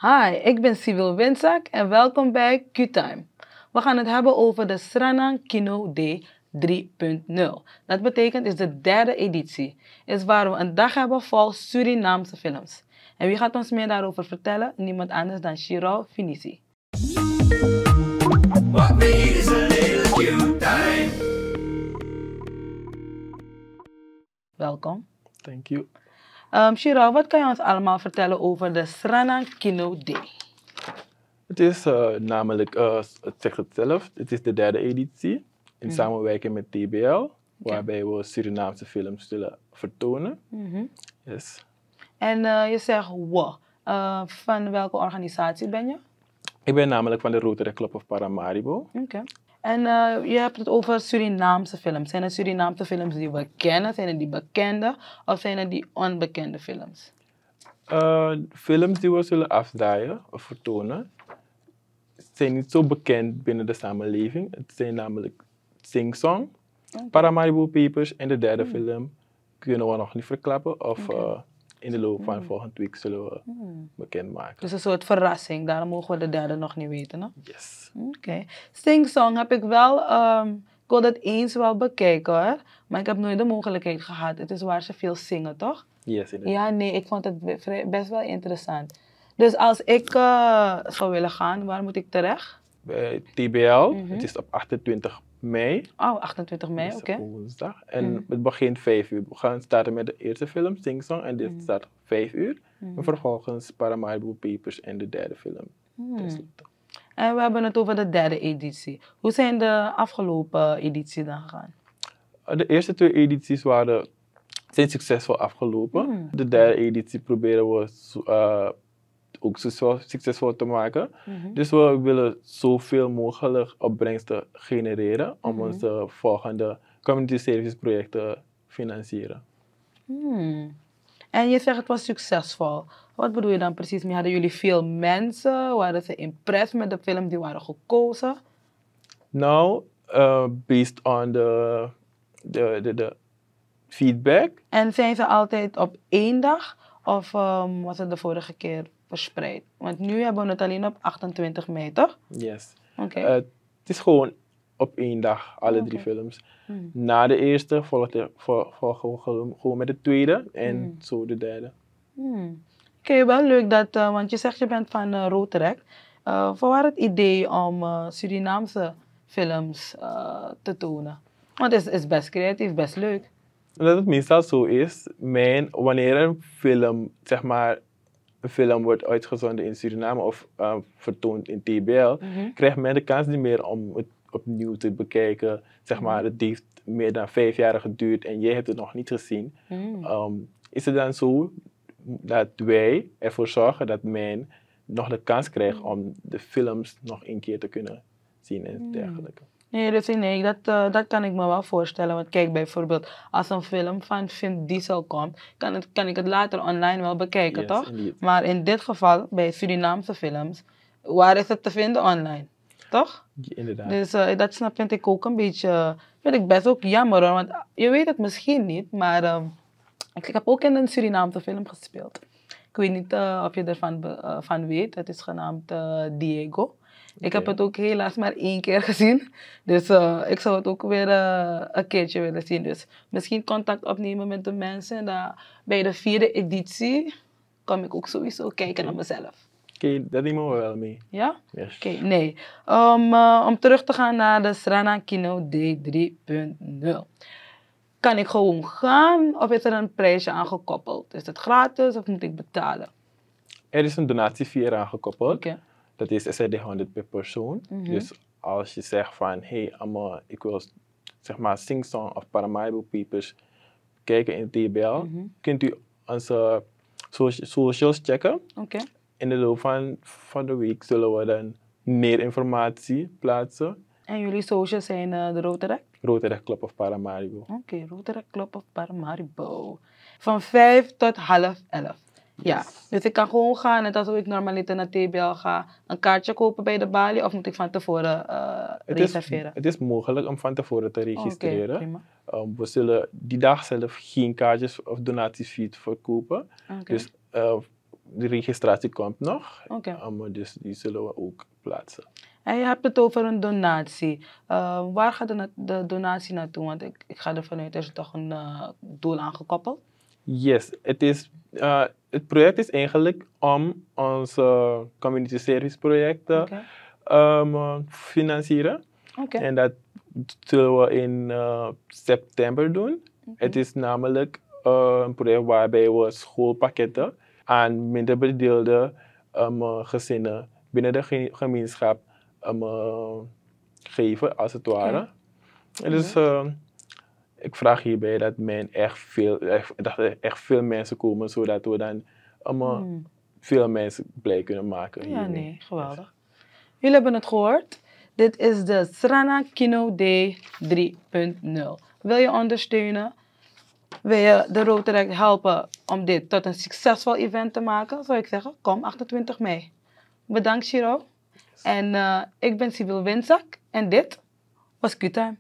Hi, ik ben Sibyl Winzak en welkom bij Q-Time. We gaan het hebben over de Sranang Kino Day 3.0. Dat betekent is de derde editie. Is waar we een dag hebben vol Surinaamse films. En wie gaat ons meer daarover vertellen? Niemand anders dan Shiro Finisi. What we need is a little Q-time. Welkom. Thank you. Shiro, wat kan je ons allemaal vertellen over de Sranang Kino Day? Het is namelijk, het zegt het zelf, het is de derde editie in samenwerking met TBL, waarbij we Surinaamse films zullen vertonen. Yes. En je zegt we. Van welke organisatie ben je? Ik ben namelijk van de Rotary Club of Paramaribo. Oké. En je hebt het over Surinaamse films. Zijn het Surinaamse films die we kennen? Zijn het die bekende? Of zijn het die onbekende films? Films die we zullen afdraaien of vertonen zijn niet zo bekend binnen de samenleving. Het zijn namelijk Sing Song, Paramaribo Papers en de derde film kunnen we nog niet verklappen. Of in de loop van volgende week zullen we bekendmaken. Dus een soort verrassing. Daarom mogen we de derde nog niet weten. Hè? Yes. Oké. Sing Song heb ik wel... ik wil dat eens wel bekijken hoor. Maar ik heb nooit de mogelijkheid gehad. Het is waar ze veel zingen, toch? Yes, inderdaad. Ja, nee, ik vond het best wel interessant. Dus als ik zou willen gaan, waar moet ik terecht? Bij TBL, het is op 28 mei. Oh, 28 mei, Dat is oké. op woensdag. En het begint 5 uur. We gaan starten met de eerste film, Sing Song, en dit start 5 uur. En vervolgens Paramaribo Papers en de derde film. Tenslotte. En we hebben het over de derde editie. Hoe zijn de afgelopen edities dan gegaan? De eerste 2 edities zijn succesvol afgelopen. De derde editie proberen we ook succesvol te maken. Dus we willen zoveel mogelijk opbrengsten genereren om onze volgende community service projecten te financieren. En je zegt het was succesvol. Wat bedoel je dan precies mee? Hadden jullie veel mensen? Waren ze impressed met de film die waren gekozen? Nou, based on the feedback. En zijn ze altijd op één dag? Of was het de vorige keer verspreid? Want nu hebben we het alleen op 28 mei, toch? Yes. Oké. Het is gewoon op 1 dag, alle 3 films. Na de eerste volgen we gewoon met de tweede en zo de derde. Oké, wel leuk dat, want je zegt je bent van Rotary. Voor waar het idee om Surinaamse films te tonen? Want het is best creatief, best leuk. Omdat het meestal zo is, wanneer een film, zeg maar, een film wordt uitgezonden in Suriname of vertoond in TBL, krijgt men de kans niet meer om het opnieuw te bekijken. Zeg maar, het heeft meer dan 5 jaar geduurd en jij hebt het nog niet gezien. Is het dan zo dat wij ervoor zorgen dat men nog de kans krijgt om de films nog 1 keer te kunnen zien en dergelijke? Nee, dat kan ik me wel voorstellen. Want kijk, bijvoorbeeld, als een film van Vin Diesel komt, kan ik het later online wel bekijken, Yes, toch? indeed. Maar in dit geval, bij Surinaamse films, waar is het te vinden online? Toch? Ja, inderdaad. Dus dat vind ik ook een beetje, vind ik best ook jammer hoor. Want je weet het misschien niet, maar ik heb ook in een Surinaamse film gespeeld. Ik weet niet of je ervan van weet. Het is genaamd Diego. Ik heb het ook helaas maar 1 keer gezien. Dus ik zou het ook weer een keertje willen zien. Dus misschien contact opnemen met de mensen. En bij de 4e editie kom ik ook sowieso kijken naar mezelf. Oké, dat nemen we wel mee. Ja? Yes. Oké, nee. Om terug te gaan naar de Sranang Kino Day 3.0. Kan ik gewoon gaan of is er een prijsje aan gekoppeld? Is het gratis of moet ik betalen? Er is een donatiefee eraan gekoppeld. Oké. Dat is SRD 100 per persoon. Dus als je zegt van, hey, ik wil zeg maar Sing Song of Paramaribo Papers kijken in TBL, kunt u onze socials checken. Oké. In de loop van de week zullen we dan meer informatie plaatsen. En jullie socials zijn de Rotary? Rotary Club of Paramaribo. Oké, Rotary Club of Paramaribo. Van 5 tot 10:30. Ja, dus ik kan gewoon gaan, net als ik normaliter naar TBL ga, een kaartje kopen bij de balie of moet ik van tevoren reserveren? Het is mogelijk om van tevoren te registreren. Prima. We zullen die dag zelf geen kaartjes of donatiefees verkopen. Oké. Dus de registratie komt nog. Oké. Dus die zullen we ook plaatsen. En je hebt het over een donatie. Waar gaat de donatie naartoe? Want ik ga ervan uit, er is toch een doel aangekoppeld? Yes, het project is eigenlijk om onze community service projecten financieren. Oké. En dat zullen we in september doen. Het is namelijk een project waarbij we schoolpakketten aan minder bedeelde gezinnen binnen de gemeenschap geven, als het ware. En dus ik vraag hierbij dat dat er echt veel mensen komen, zodat we dan veel mensen blij kunnen maken. Ja, nee, geweldig. Jullie hebben het gehoord. Dit is de Srana Kino Day 3.0. Wil je ondersteunen? Wil je de Rotaract helpen om dit tot een succesvol event te maken? Zou ik zeggen, kom 28 mei. Bedankt, Shiro. En ik ben Sibyl Winzak en dit was Q-Time.